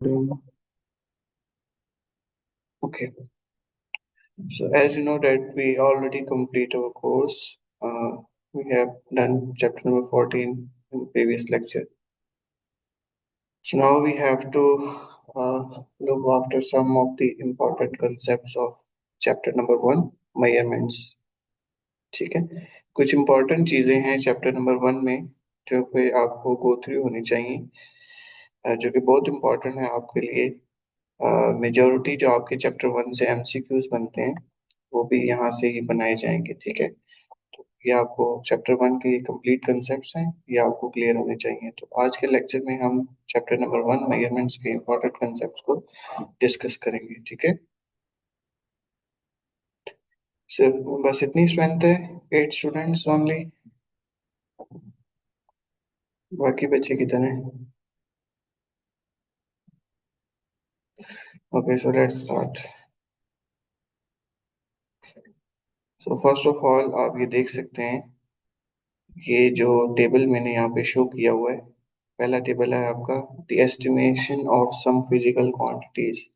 Okay, so as you know that we already complete our course, we have done chapter number 14 in the previous lecture. So now we have to look after some of the important concepts of chapter number 1, measurements. ठीक है, कुछ important चीजें हैं chapter number 1 में जो कि आपको go through होनी चाहिए, जो कि बहुत important है आपके लिए। मेजोरिटी जो आपके चैप्टर 1 से एमसीक्यूज बनते हैं वो भी यहाँ से ही बनाए जाएंगे। ठीक है, ये आपको चैप्टर 1 के कंप्लीट कंसेप्ट्स हैं, ये आपको क्लियर होने चाहिए। तो आज के लेक्चर में हम चैप्टर नंबर 1 मेजरमेंट्स के इंपॉर्टेंट कंसेप्ट्स को डिस्कस करेंगे। ठीक है, सिर्फ बस इतनी स्ट्रेंथ है, 8 स्टूडेंट्स ओनली, बाकी बच्चे कितने हैं? Okay, so let's start. So first of all आप ये देख सकते हैं, ये जो टेबल मैंने यहाँ पे शो किया हुआ है, पहला टेबल है आपका the estimation of some physical quantities.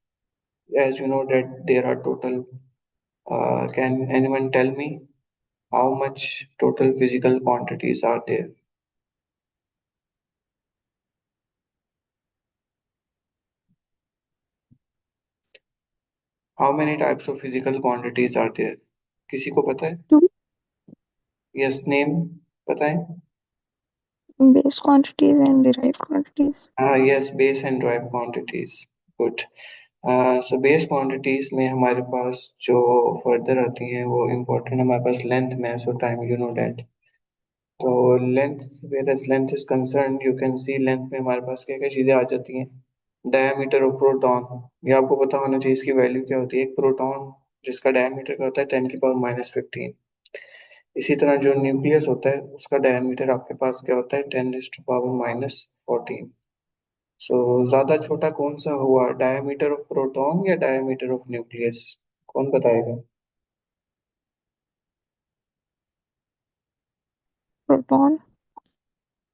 as you know that there are total, can anyone tell me how much total physical quantities are there? How many types of physical quantities are there? किसी को पता है? Two Yes, name पता है? base quantities and derived quantities. Yes, base and derived quantities. Good. So base quantities में हमारे पास जो further आती हैं वो इम्पोर्टेंट, हमारे पास लेंथ, mass और टाइम, you know that. तो length, where as length is concern, you can see length में हमारे पास क्या क्या चीजें आ जाती हैं। डायमीटर ऑफ प्रोटॉन, ये आपको पता होना चाहिए इसकी वैल्यू क्या होती है। एक प्रोटॉन जिसका डायमीटर क्या होता है 10⁻⁻15। इसी तरह जो न्यूक्लियस होता है उसका डायमीटर आपके पास क्या होता है 10⁻⁻14। सो ज्यादा छोटा कौन सा हुआ, डायमीटर ऑफ प्रोटॉन या डायमीटर ऑफ न्यूक्लियस? कौन बताएगा? Proton.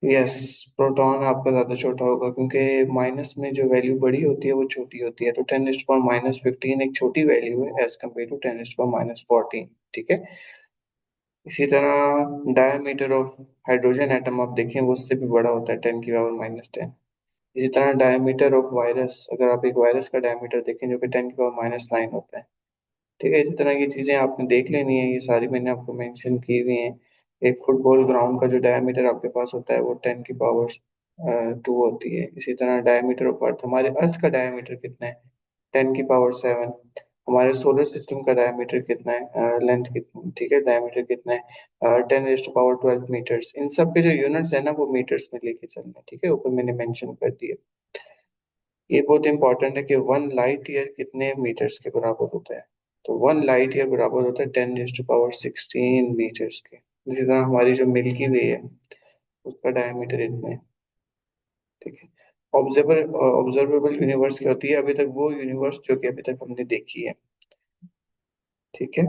यस, प्रोटॉन आपका ज्यादा छोटा होगा क्योंकि माइनस में जो वैल्यू बड़ी होती है वो छोटी होती है। तो 10⁻⁻15 एक छोटी वैल्यू है एज कम्पेयर टू 10⁻⁻14। ठीक है, इसी तरह डायमीटर ऑफ हाइड्रोजन एटम आप देखें वो उससे भी बड़ा होता है 10⁻⁻10। इसी तरह डायमीटर ऑफ वायरस, अगर आप एक वायरस का डायमीटर देखें जो कि 10⁻⁹ होता है। ठीक है, इसी तरह की चीजें आपने देख लेनी है, ये सारी मैंने आपको मेंशन की हुई हैं। एक फुटबॉल ग्राउंड का जो डायमीटर आपके पास होता है वो 10⁻² होती है। इसी तरह डायमीटर ऑफ अर्थ, हमारे अर्थ का डायमीटर कितना है 10⁻7। हमारे सोलर सिस्टम का डायमीटर कितना है, लेंथ कितनी, ठीक है, डायमीटर कितना है 10⁻12 मीटर्स। इन सब के जो यूनिट्स है ना वो मीटर्स में लेके चलना है। ठीक है, ऊपर मैंने मेंशन कर दिया। ये बहुत इंपॉर्टेंट है कि 1 लाइट ईयर कितने मीटर्स के बराबर होता है। तो 1 लाइट ईयर बराबर होता है 10⁻16 मीटर्स के। इसी तरह हमारी जो मिल्की वे है उसका डायमीटर इतना है। ठीक है, ऑब्जर्वेबल यूनिवर्स क्या होती है, अभी तक वो यूनिवर्स जो कि अभी तक हमने देखी है। ठीक है,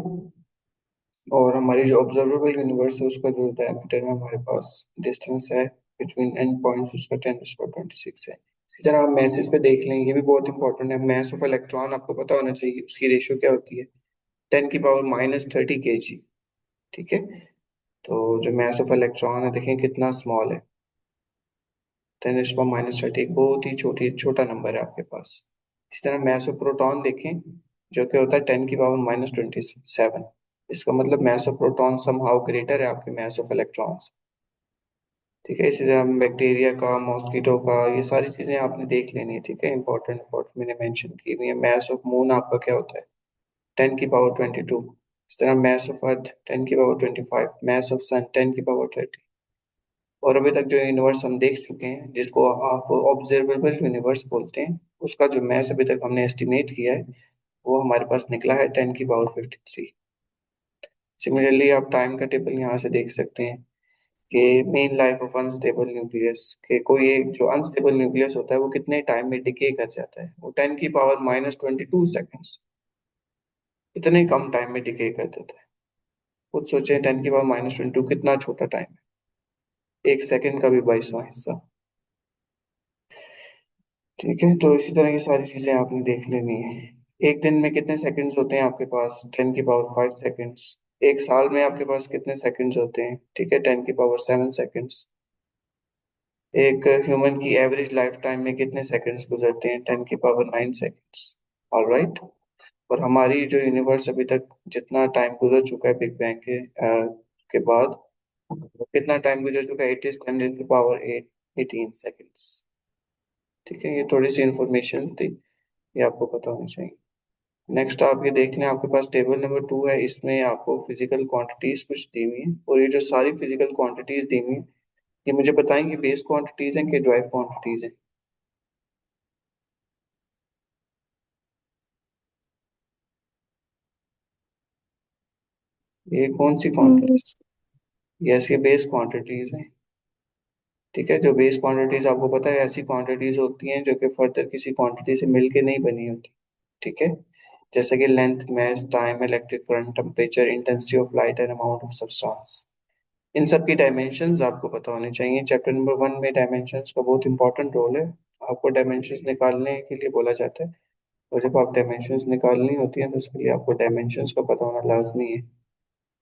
और हमारी जो ऑब्जर्वेबल यूनिवर्स है उसका जो डायमीटर है हमारे पास डिस्टेंस है बिटवीन एंड पॉइंट्स, उसका 10⁻26 है। इसी तरह आप मैसेज पे देख लें, ये भी बहुत इंपॉर्टेंट है। मैस ऑफ इलेक्ट्रॉन आपको पता होना चाहिए, उसकी रेशियो क्या होती है 10⁻⁻30 kg। ठीक है, तो जो मैस ऑफ इलेक्ट्रॉन है देखें कितना स्मॉल है, 10⁻⁻30, एक बहुत ही छोटा नंबर है आपके पास। इसी तरह मैस ऑफ प्रोटॉन देखें जो कि होता है 10⁻⁻27। इसका मतलब mass of proton somehow greater है आपके मैस ऑफ इलेक्ट्रॉन्स। ठीक है, इसी तरह बैक्टीरिया का, मॉस्किटो का, ये सारी चीजें आपने देख लेनी है। ठीक है, इंपॉर्टेंट इंपॉर्टेंट मैंने मेंशन की हुई है। मैस ऑफ मून आपका क्या होता है 10⁻22। इस तरह mass of earth 10⁻25, mass of sun 10⁻30। और अभी तक जो यूनिवर्स हम देख चुके हैं जिसको आप ऑब्जर्वेबल यूनिवर्स बोलते हैं, उसका जो मैस अभी तक हमने एस्टिमेट किया है वो हमारे पास निकला है 10⁻53। सिमिलरली आप टाइम का टेबल यहाँ से देख सकते हैं कि main life of unstable nucleus, के कोई एक जो अनस्टेबल न्यूक्लियस होता है वो कितने टाइम में डिके कर जाता है, वो 10⁻⁻22 सेकेंड्स, इतने कम टाइम में डिके कर देता है। खुद सोचें 10⁻⁻22 कितना छोटा टाइम है, एक सेकंड का भी 22वां हिस्सा। ठीक है, तो इसी तरह की सारी चीजें आपने देख लेनी है। एक दिन में कितने सेकंड्स होते हैं आपके पास? 10 की पावर 5 सेकंड्स। एक साल में आपके पास कितने सेकंड्स होते हैं? ठीक है, 10 की पावर 7 सेकंड्स। एक ह्यूमन की एवरेज लाइफ टाइम में कितने सेकंड्स गुजरते हैं? 10 की पावर 9 सेकंड्स। ऑलराइट। और हमारी जो यूनिवर्स अभी तक जितना टाइम गुजर चुका है बिग बैंग के बाद, कितना टाइम गुजर चुका है? 10 की पावर 8 18 सेकंड्स। ठीक है, ये थोड़ी सी इंफॉर्मेशन थी, ये आपको पता होनी चाहिए। नेक्स्ट आप ये देख लें, आपके पास टेबल नंबर 2 है, इसमें आपको फिजिकल क्वांटिटीज कुछ दी हुई हैं, और ये जो सारी फिजिकल क्वांटिटीज दी हुई हैं, ये मुझे बताएंगे बेस क्वांटिटीज हैं कि ड्राइव क्वांटिटीज हैं? ये कौन सी क्वांटिटीज? बेस। यस, ये बेस क्वांटिटीज हैं। ठीक है, जो बेस क्वांटिटीज आपको पता है ऐसी क्वांटिटीज होती हैं जो कि फर्दर किसी क्वांटिटी से मिलके नहीं बनी होती। ठीक है, जैसे कि length, mass, time, electric current, temperature, intensity of light and amount of substance. इन सब की डायमेंशंस आपको पता होने चाहिए। चैप्टर नंबर 1 में डायमेंशंस का बहुत इंपॉर्टेंट रोल है। आपको डायमेंशंस निकालने के लिए बोला जाता है, और जब आप डायमेंशंस निकालनी होती है तो उसके लिए आपको डायमेंशंस का पता होना लाजमी है।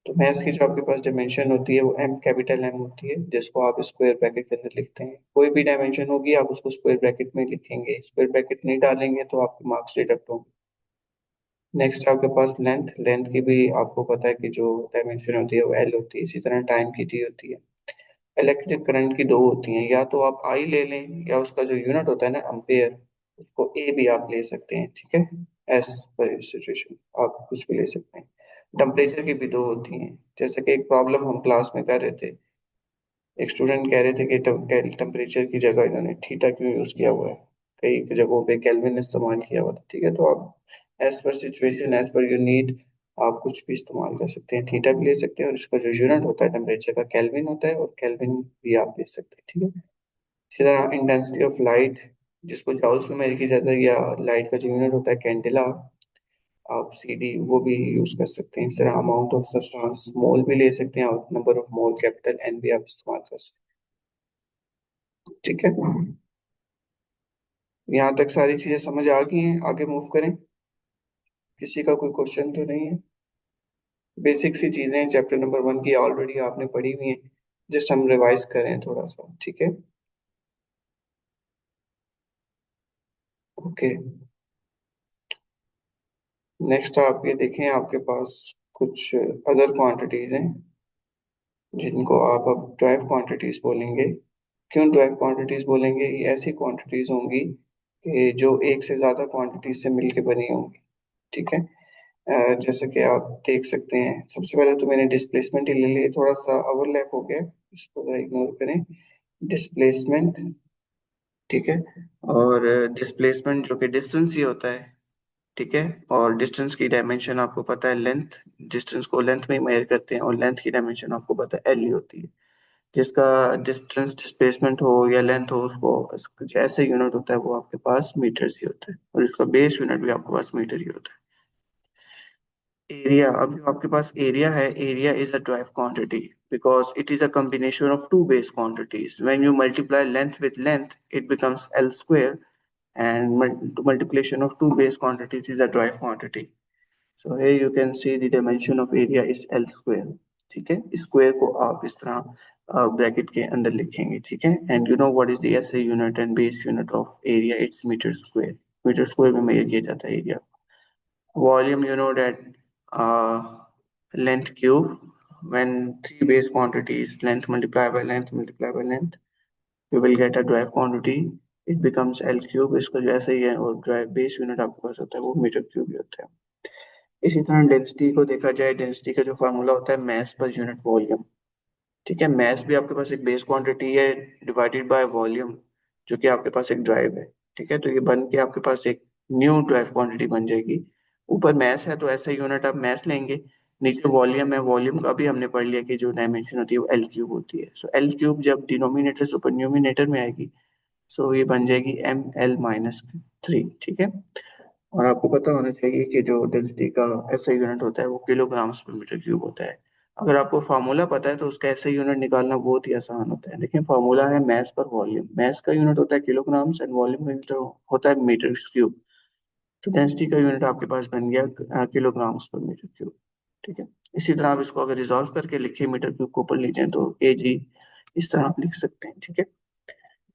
तो मैथ की जो आपके पास डायमेंशन होती है वो एम, कैपिटल एम होती है, जिसको आप स्क्वायर ब्रैकेट के अंदर लिखते हैं। कोई भी डायमेंशन होगी आप उसको स्क्वायर ब्रैकेट में लिखेंगे, स्क्वायर ब्रैकेट नहीं डालेंगे तो आपके मार्क्स डिडक्ट होंगे। नेक्स्ट आपके पास लेंथ, लेंथ की भी आपको पता है कि जो डायमेंशन होती है वो एल होती है, इसी तरह टाइम की टी होती है। इलेक्ट्रिक करंट की दो होती हैं, या तो आप आई ले लें या उसका जो यूनिट होता है ना अम्पेयर, उसको ए भी आप ले सकते हैं। ठीक है, एस पर सिचुएशन आप कुछ भी ले सकते हैं। टेम्परेचर की भी दो होती हैं, जैसे कि एक प्रॉब्लम हम क्लास में कर रहे थे, एक स्टूडेंट कह रहे थे कि टेम्परेचर की जगह इन्होंने थीटा क्यों यूज किया हुआ है, कई जगहों पे केल्विन इस्तेमाल किया हुआ था। ठीक है, तो आप as per situation, as per your need, आप कुछ भी इस्तेमाल कर सकते हैं, थीटा भी ले सकते हैं, और इसका जो यूनिट होता है टेम्परेचर का केल्विन होता है, और केल्विन भी आप ले सकते हैं। ठीक है, इसी तरह इंटेंसिटी ऑफ लाइट, जिसको जाउल्स में मेजर किया जाता है, या लाइट का जो यूनिट होता है कैंडेला, आप सीडी वो भी यूज कर सकते हैं। इस तरह अमाउंट ऑफ सब्सटेंस, मोल भी ले सकते हैं, और number of mole, capital N भी आप इस्तेमाल कर सकते हैं। ठीक है, यहाँ तक सारी चीजें समझ आ गई हैं, आगे मूव करें। किसी का कोई क्वेश्चन तो नहीं है? बेसिक सी चीजें हैं चैप्टर नंबर 1 की, ऑलरेडी आपने पढ़ी हुई हैं, जस्ट हम रिवाइज करें थोड़ा सा। ठीक है, ओके। नेक्स्ट आप ये देखें, आपके पास कुछ अदर क्वांटिटीज हैं जिनको आप अब ड्राइव क्वांटिटीज बोलेंगे। क्यों ड्राइव क्वांटिटीज बोलेंगे? ये ऐसी क्वांटिटीज होंगी कि जो एक से ज्यादा क्वांटिटीज से मिलके बनी होंगी। ठीक है, जैसे कि आप देख सकते हैं, सबसे पहले तो मैंने डिस्प्लेसमेंट ही ले लिया, थोड़ा सा ओवरलैप हो गया, इसको इग्नोर करें। डिस्प्लेसमेंट, ठीक है, और डिस्प्लेसमेंट जो कि डिस्टेंस ही होता है। ठीक है, और डिस्टेंस की डायमेंशन आपको पता है लेंथ, डिस्टेंस को लेंथ में मेजर करते हैं, और लेंथ की डायमेंशन आपको पता है एल ही होती है। जिसका डिस्टेंस डिस्प्लेसमेंट हो या लेंथ हो, उसको जो ऐसे यूनिट होता है वो आपके पास मीटर ही होता है, और इसका बेस यूनिट भी आपके पास मीटर ही होता है। एरिया, अब जो आपके पास एरिया है, area is a drive quantity because it is a combination of two base quantities. When you multiply length with length, it becomes L square, and multiplication of two base quantities is a drive quantity. So here you can see the dimension of area is L square. ठीक है, square को आप इस तरह bracket के अंदर लिखेंगे। ठीक है, and you know what is the SI unit and base unit of area? It's metre square. Metre square में मेजर किया जाता है area. Volume, you know that length cube, when three base quantities, length multiplied by length multiplied by length, you will get a drive quantity. It becomes L cube. इसका जो ऐसा ही है, और drive base unit आपके पास होता है वो metre cube ही होता है। इसी तरह डेंसिटी को देखा जाए, डेंसिटी का जो फार्मूला होता है मैस पर यूनिट वॉल्यूम। ठीक है, मैस भी आपके पास एक बेस क्वांटिटी है डिवाइडेड बाय वॉल्यूम, जो कि आपके पास एक ड्राइव है। ठीक है, तो ये बन के आपके पास एक न्यू ड्राइव क्वांटिटी बन जाएगी। ऊपर मैस है तो ऐसा यूनिट आप मैस लेंगे, नीचे वॉल्यूम है, वॉल्यूम का भी हमने पढ़ लिया कि जो डायमेंशन होती है वो एल क्यूब होती है। सो एल क्यूब जब डिनोमिनेटर से ऊपर न्यूमिनेटर में आएगी, सो ये बन जाएगी M L - 3। ठीक है, और आपको पता होना चाहिए कि जो डेंसिटी का ऐसा यूनिट होता है वो किलोग्राम्स पर मीटर क्यूब होता है। अगर आपको फार्मूला पता है तो उसका ऐसे यूनिट निकालना बहुत ही आसान होता है। देखिए फार्मूला है मैस पर वॉल्यूम, मैस का यूनिट होता है किलोग्राम्स एंड वॉल्यूम का यूनिट होता है मीटर क्यूब। तो डेंसिटी का यूनिट आपके पास बन गया किलोग्राम्स पर मीटर क्यूब। ठीक है। इसी तरह आप इसको अगर रिजॉल्व करके लिखे मीटर क्यूब को ऊपर लीजिए तो केजी, इस तरह आप लिख सकते हैं। ठीक है।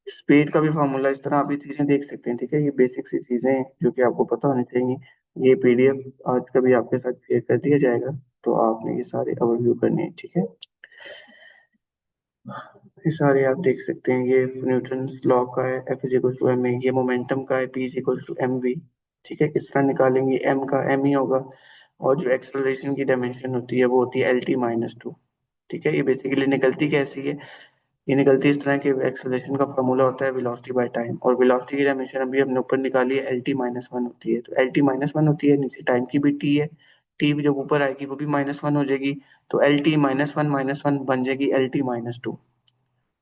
स्पीड का भी फार्मूला इस तरह आप ये चीजें देख सकते हैं। ठीक है, ये बेसिक सी चीजें हैं जो कि आपको पता होनी चाहिए। ये पीडीएफ आज कभी आपके साथ शेयर कर दिया जाएगा, तो आपने ये सारे ओवरव्यू करने हैं। ठीक है, ये सारे आप देख सकते हैं। ये न्यूटन्स लॉ का है, F is equal to M A. ये मोमेंटम का है, P is equal to M V. ठीक है, किस तरह निकालेंगे, एम का एम ही होगा, और जो एक्सेलरेशन की डायमेंशन होती है वो होती है एल टी माइनस टू। ठीक है, ये बेसिकली निकलती कैसी है, ये निकलती है इस तरह के। एक्सेलरेशन का फॉर्मूला होता है वेलोसिटी बाय टाइम, और वेलोसिटी की डायमेंशन अभी हमने ऊपर निकाली है, एल टी माइनस वन होती है। तो एल टी माइनस वन होती है, नीचे टाइम की भी टी है, टी भी जब ऊपर आएगी वो भी माइनस वन हो जाएगी। तो एल टी माइनस वन बन जाएगी एल टी माइनस टू।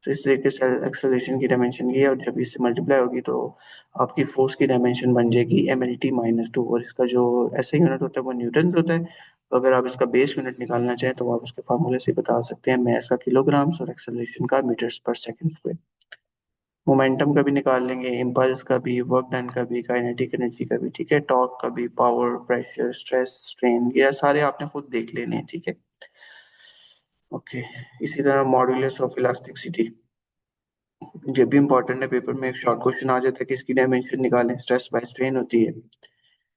तो इस तरीके से एक्सेलरेशन की डायमेंशन ये है, और जब इससे मल्टीप्लाई होगी तो आपकी फोर्स की डायमेंशन बन जाएगी M L T minus two. और इसका जो ऐसे यूनिट होता है वो न्यूटन होता है। तो अगर आप इसका बेस यूनिट निकालना चाहें तो आप उसके फार्मूले से बता सकते हैं, मैस का किलोग्राम्स और एक्सेलरेशन का मीटर्स पर सेकंड स्क्वायर। मोमेंटम का भी निकाल लेंगे, इम्पल्स का भी, वर्क डन का भी, काइनेटिक एनर्जी का भी। ठीक है, टॉर्क का भी, पावर, प्रेशर, स्ट्रेस, स्ट्रेन, ये सारे आपने खुद देख लेने हैं। ठीक है, ओके। इसी तरह मॉड्यूलस ऑफ इलास्टिसिटी, ये भी इंपॉर्टेंट है, पेपर में एक शॉर्ट क्वेश्चन आ जाता है कि इसकी डायमेंशन निकालें। स्ट्रेस बाय स्ट्रेन होती है,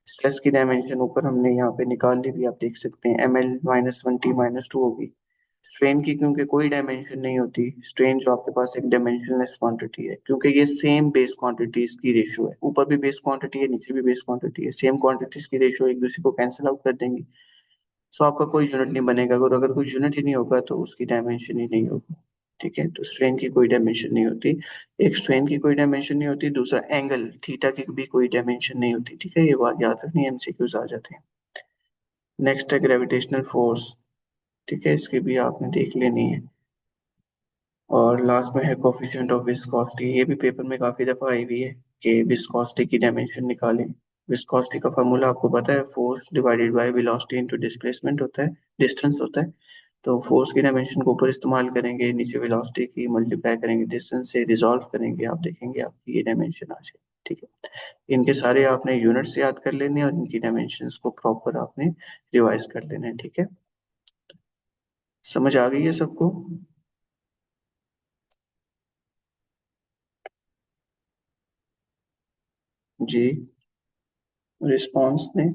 स्ट्रेस की डायमेंशन ऊपर हमने यहाँ पे निकाल ली भी, आप देख सकते हैं M L minus one T minus two होगी। स्ट्रेन की क्योंकि कोई डायमेंशन नहीं होती, स्ट्रेन जो आपके पास एक डायमेंशनलेस क्वांटिटी है, क्योंकि ये सेम बेस क्वांटिटीज की रेशियो है, ऊपर भी बेस क्वांटिटी है नीचे भी बेस क्वांटिटी है, सेम क्वांटिटीज की रेशियो एक दूसरे को कैंसिल आउट कर देंगी। सो आपका कोई यूनिट नहीं बनेगा, अगर अगर कोई यूनिट ही नहीं होगा तो उसकी डायमेंशन ही नहीं होगी। ठीक है, तो स्ट्रेन की कोई डायमेंशन नहीं होती। एक स्ट्रेन की कोई डायमेंशन नहीं होती, दूसरा एंगल थीटा की भी कोई डायमेंशन नहीं होती। ठीक है, ये बात याद रखनी है, एमसीक्यूज आ जाते हैं। नेक्स्ट है ग्रेविटेशनल फोर्स। ठीक है, इसकी भी आपने देख लेनी है। और लास्ट में है कोफिशिएंट ऑफ विस्कोसिटी, ये भी पेपर में काफी दफा आई हुई है कि विस्कोसिटी की डायमेंशन निकालें। विस्कोसिटी का फॉर्मूला आपको पता है, force divided by velocity into displacement होता है, डिस्टेंस होता है। तो फोर्स की डायमेंशन को ऊपर इस्तेमाल करेंगे, नीचे वेलोसिटी की मल्टीप्लाई करेंगे डिस्टेंस से, रिजॉल्व करेंगे, आप देखेंगे आपकी ये डायमेंशन आ जाए। ठीक है, इनके सारे आपने यूनिट्स याद कर लेने हैं और इनकी डायमेंशंस को प्रॉपर आपने रिवाइज कर लेना है। ठीक है, समझ आ गई है सबको? जी, रिस्पॉन्स दें।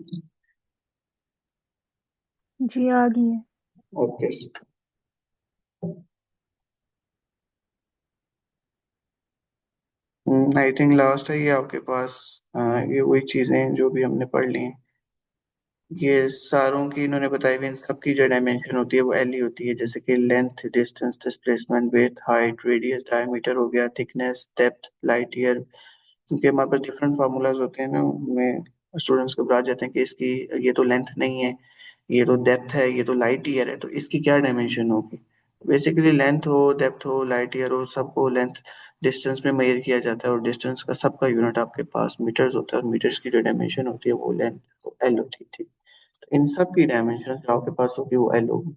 जी आ गई है। ओके, आई थिंक लास्ट है ये आपके पास। ये वही चीजें हैं जो भी हमने पढ़ ली हैं, ये सारों की इन्होंने बताई हुई। इन सबकी जो डायमेंशन होती है वो एल ही होती है, जैसे कि length, distance, displacement, width, height, radius, diameter हो गया, थिकनेस, डेप्थ, लाइट ईयर। क्योंकि हमारे पास डिफरेंट फार्मूलाज होते हैं ना, उनमें स्टूडेंट्स घबरा जाते हैं कि इसकी ये तो लेंथ नहीं है, ये तो डेप्थ है, ये तो लाइट ईयर है, तो इसकी क्या डायमेंशन होगी। बेसिकली लेंथ हो, डेप्थ हो, लाइट ईयर हो, सबको लेंथ डिस्टेंस में मेजर किया जाता है, और डिस्टेंस का सबका यूनिट आपके पास मीटर्स होता है, और मीटर्स की जो डायमेंशन होती है वो लेंथ एल होती है। ठीक, तो इन सब की डायमेंशन जो आपके पास होगी वो एल होगी।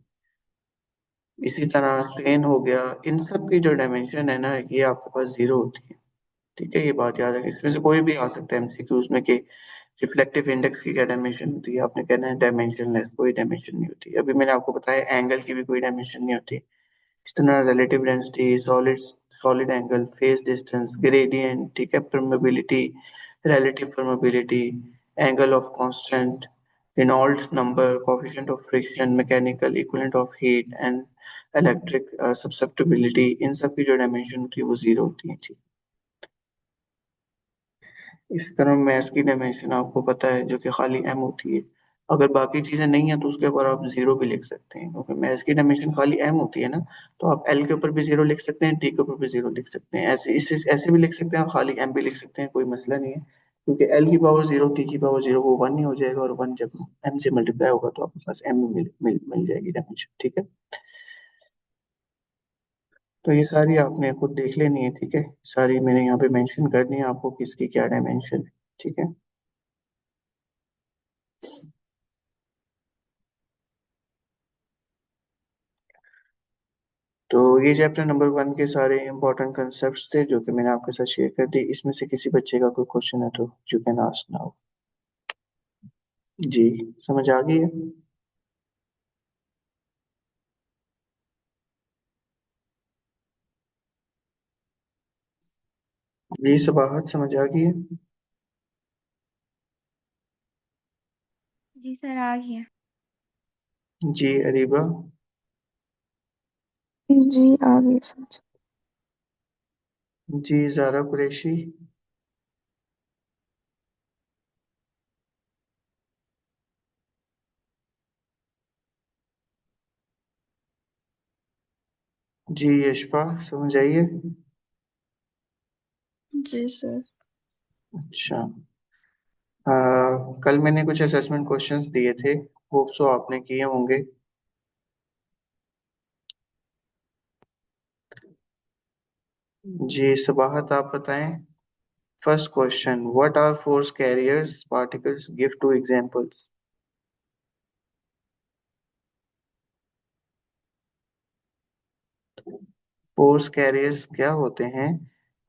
इसी तरह स्ट्रेन हो गया, इन सब की जो डायमेंशन है ना ये आपके पास जीरो होती है। ठीक है, ये बात याद रखें, इसमें से कोई भी आ सकता है एमसीक्यूज में कि रिफ्लेक्टिव इंडेक्स की क्या डायमेंशन होती है, आपने कहना है डायमेंशनलेस, कोई डायमेंशन नहीं होती। अभी मैंने आपको बताया एंगल की भी कोई डायमेंशन नहीं होती। इस तरह relative density, solid solid angle, phase distance, gradient, ठीक है, permeability, relative permeability, angle of constant, Reynolds number, coefficient of friction, mechanical equivalent of heat and electric susceptibility, इन सब की जो डायमेंशन होती है वो जीरो होती है। ठीक, इसी तरह मैथ्स की डायमेंशन आपको पता है जो कि खाली एम होती है। अगर बाकी चीजें नहीं है तो उसके ऊपर आप जीरो भी लिख सकते हैं, क्योंकि मैथ्स की डायमेंशन खाली एम होती है ना। तो आप एल के ऊपर भी जीरो लिख सकते हैं, टी के ऊपर भी जीरो लिख सकते हैं, ऐसे इसे ऐसे भी लिख सकते हैं, और खाली एम भी लिख सकते हैं, कोई मसला नहीं है। क्योंकि एल की पावर जीरो, टी की पावर जीरो, वो वन ही हो जाएगा, और वन जब एम से मल्टीप्लाई होगा तो आपके पास एम मिल जाएगी डायमेंशन। ठीक है, तो ये सारी आपने खुद देख लेनी है। ठीक है, सारी मैंने यहाँ पे मेंशन करनी है आपको किसकी क्या डायमेंशन है। ठीक है, ये चैप्टर नंबर 1 के सारे इंपॉर्टेंट कंसेप्ट्स थे जो कि मैंने आपके साथ शेयर कर दी। इसमें से किसी बच्चे का कोई क्वेश्चन है तो यू कैन आस्क नाउ। जी, समझ आ गई है? जी सबाहत, समझ आ गई है? जी सर, आ गया। जी अरीबा। जी आ गई समझ। जी ज़ारा कुरैशी। जी यशफा, समझ आई है? जी सर। अच्छा। आ, कल मैंने कुछ असेसमेंट क्वेश्चंस दिए थे, होप सो आपने किए होंगे। जी सबाहत, आप बताएं। First question, what are force carriers particles, give two examples. Force carriers क्या होते हैं?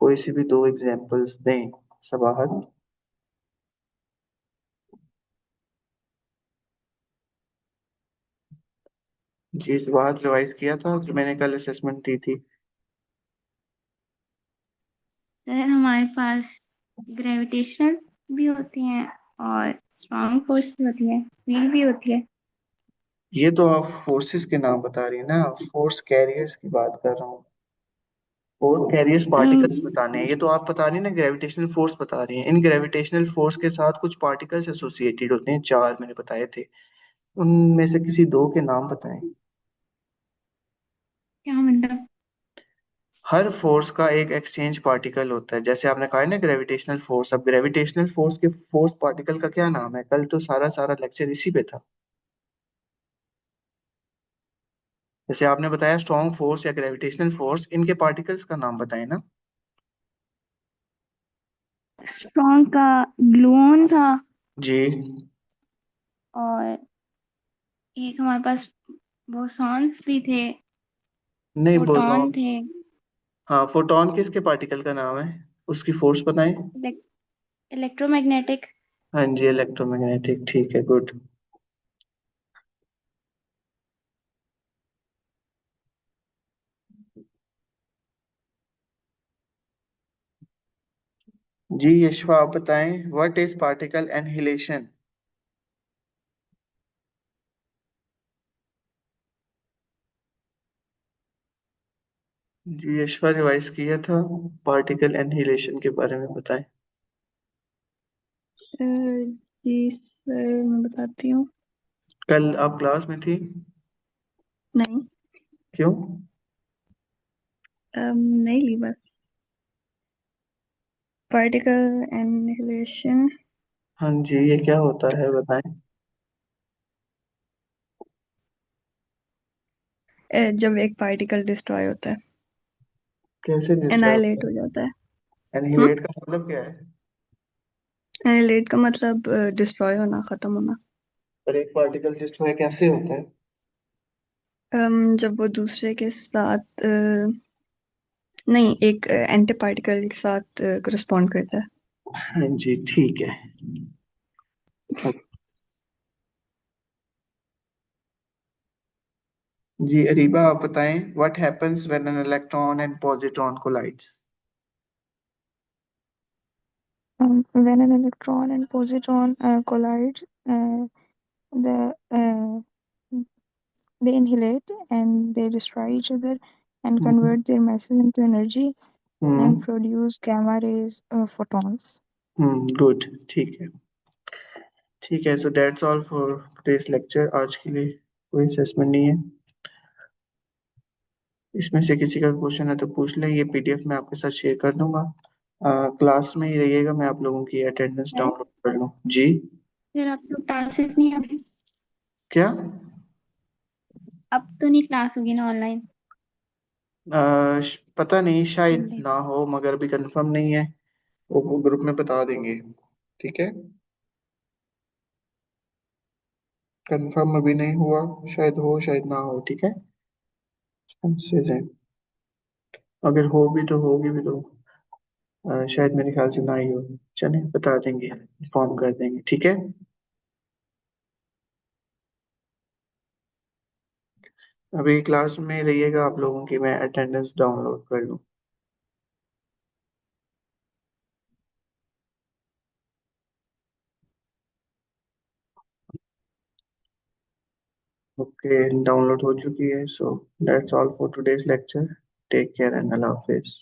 कोई सी भी दो एग्जांपल्स दें। सबाहत। जी सबाहत, रिवाइज किया था जो मैंने कल असेसमेंट दी थी। सर हमारे पास ग्रेविटेशनल भी होती हैं और स्ट्रॉन्ग फोर्स भी होती है, व्हील भी होती है। ये तो आप फोर्सेस के नाम बता रही है ना, फोर्स कैरियर्स की बात कर रहा हूँ। फोर्स कैरियर्स पार्टिकल्स अम, बताने हैं, ये तो आप बता रही हैं ना, ग्रेविटेशनल फोर्स बता रही हैं। इन ग्रेविटेशनल फोर्स के साथ कुछ पार्टिकल्स एसोसिएटेड होते हैं, चार मैंने बताए थे। उनमें से किसी दो के नाम बताएं। क्या मतलब? हर फोर्स का एक एक्सचेंज पार्टिकल होता है, जैसे आपने कहा है ना ग्रेविटेशनल फोर्स। अब ग्रेविटेशनल फोर्स के फोर्स पार्टिकल का क्या नाम है? कल तो सारा सारा लेक्चर इसी पे था। जैसे आपने बताया स्ट्रॉन्ग फोर्स या ग्रेविटेशनल फोर्स, इनके पार्टिकल्स का नाम बताएं ना। स्ट्रॉन्ग का ग्लूऑन था, जी। और एक हमारे पास बोसॉन्स भी थे, नहीं, फोटॉन बोसॉन। थे। हाँ, फोटॉन किसके पार्टिकल का नाम है? उसकी फोर्स बताएं। इलेक्ट्रोमैग्नेटिक। हाँ जी, इलेक्ट्रोमैग्नेटिक, ठीक है, गुड। जी यशवा, आप बताएं, व्हाट इज पार्टिकल एनहिलेशन। जी यशवा, रिवाइज किया था, पार्टिकल एनहिलेशन के बारे में बताएं। जी सर, मैं बताती हूँ। कल आप क्लास में थी? नहीं। क्यों? नहीं ली बस। पार्टिकल एनिहिलेशन हाँ जी, ये क्या होता है बताएं। जब एक पार्टिकल डिस्ट्रॉय होता है, कैसे डिस्ट्रॉय होता एनाइलेट हो है? जाता है। हम्म। एनहिलेट का मतलब क्या है? एनाइलेट का मतलब डिस्ट्रॉय होना, खत्म होना। पर एक पार्टिकल डिस्ट्रॉय कैसे होता है? जब वो दूसरे के साथ नहीं, एक एंटी पार्टिकल के साथ करस्पॉन्ड करता है। हाँ जी, ठीक है। जी अरीबा, आप बताएं, what happens when an electron and positron collides. When an electron and positron collides, the they annihilate and they destroy each other and hmm. convert their masses into energy and hmm. produce gamma rays, photons. Good, ठीक है। ठीक है, so that's all for today's lecture. आज के लिए कोई assessment नहीं है। इसमें से किसी का क्वेश्चन है तो पूछ लें, ये पीडीएफ मैं आपके साथ शेयर कर दूंगा। क्लास में ही रहिएगा, मैं आप लोगों की अटेंडेंस सर, डाउनलोड कर लूँ जी। फिर अब तो क्लासेस नहीं होगी। क्या? अब तो नहीं क्लास होगी ना ऑनलाइन? पता नहीं, शायद संडे। ना हो, मगर अभी कंफर्म नहीं है। वो ग्रुप में बता देंगे। ठीक है, कंफर्म अभी नहीं हुआ, शायद हो शायद ना हो, ठीक है। चांसेस हैं। अगर हो भी तो होगी भी तो शायद मेरे ख्याल से ना ही हो। चले बता देंगे, इन्फॉर्म कर देंगे, ठीक है। अभी क्लास में रहिएगा आप लोगों की, मैं अटेंडेंस डाउनलोड कर लूँ। ओके, डाउनलोड हो चुकी है। So that's all for today's lecture. Take care and Allah Hafiz.